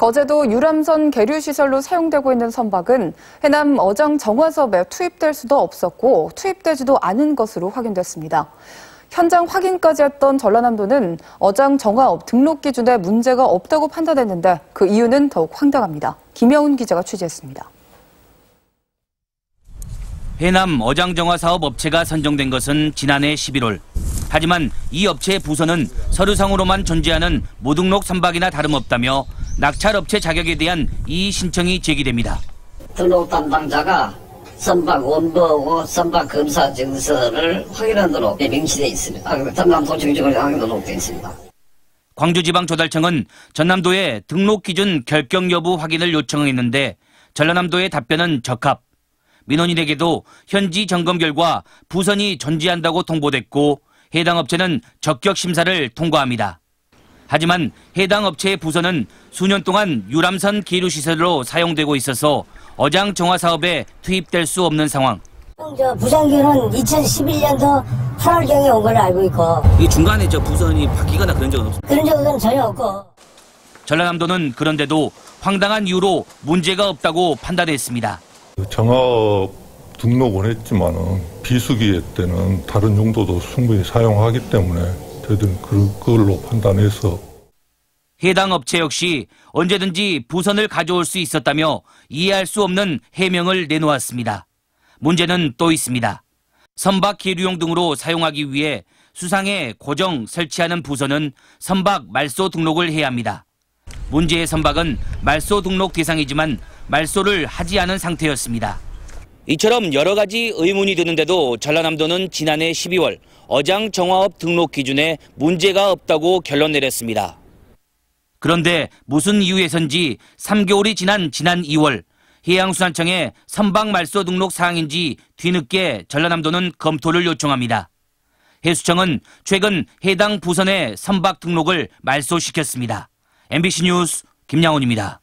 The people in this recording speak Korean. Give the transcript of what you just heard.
거제도 유람선 계류시설로 사용되고 있는 선박은 해남 어장 정화사업에 투입될 수도 없었고 투입되지도 않은 것으로 확인됐습니다. 현장 확인까지 했던 전라남도는 어장 정화업 등록 기준에 문제가 없다고 판단했는데 그 이유는 더욱 황당합니다. 김여운 기자가 취재했습니다. 해남 어장정화사업 업체가 선정된 것은 지난해 11월. 하지만 이 업체의 부서는 서류상으로만 존재하는 무등록 선박이나 다름없다며 낙찰업체 자격에 대한 이의 신청이 제기됩니다. 등록 담당자가 선박 원부하고 선박 검사 증서를 확인하도록 명시되어 있습니다. 전남도 정식으로 확인하도록 되어 있습니다. 광주지방조달청은 전남도에 등록 기준 결격 여부 확인을 요청했는데 전라남도의 답변은 적합. 민원인에게도 현지 점검 결과 부선이 존재한다고 통보됐고 해당 업체는 적격 심사를 통과합니다. 하지만 해당 업체의 부선은 수년 동안 유람선 계류시설로 사용되고 있어서 어장 정화 사업에 투입될 수 없는 상황. 부선교는 2011년도 8월경에 온 걸로 알고 있고. 이 중간에 부선이 바뀌거나 그런 적은 없습니까? 그런 적은 전혀 없고. 전라남도는 그런데도 황당한 이유로 문제가 없다고 판단했습니다. 정화업 등록은 했지만은 비수기 때는 다른 용도도 충분히 사용하기 때문에 저희들은 그걸로 판단해서. 해당 업체 역시 언제든지 부선을 가져올 수 있었다며 이해할 수 없는 해명을 내놓았습니다. 문제는 또 있습니다. 선박 계류용 등으로 사용하기 위해 수상에 고정 설치하는 부선은 선박 말소 등록을 해야 합니다. 문제의 선박은 말소 등록 대상이지만 말소를 하지 않은 상태였습니다. 이처럼 여러 가지 의문이 드는데도 전라남도는 지난해 12월 어장 정화업 등록 기준에 문제가 없다고 결론 내렸습니다. 그런데 무슨 이유에선지 3개월이 지난 2월 해양수산청에 선박 말소 등록 사항인지 뒤늦게 전라남도는 검토를 요청합니다. 해수청은 최근 해당 부선의 선박 등록을 말소시켰습니다. MBC 뉴스 김양훈입니다.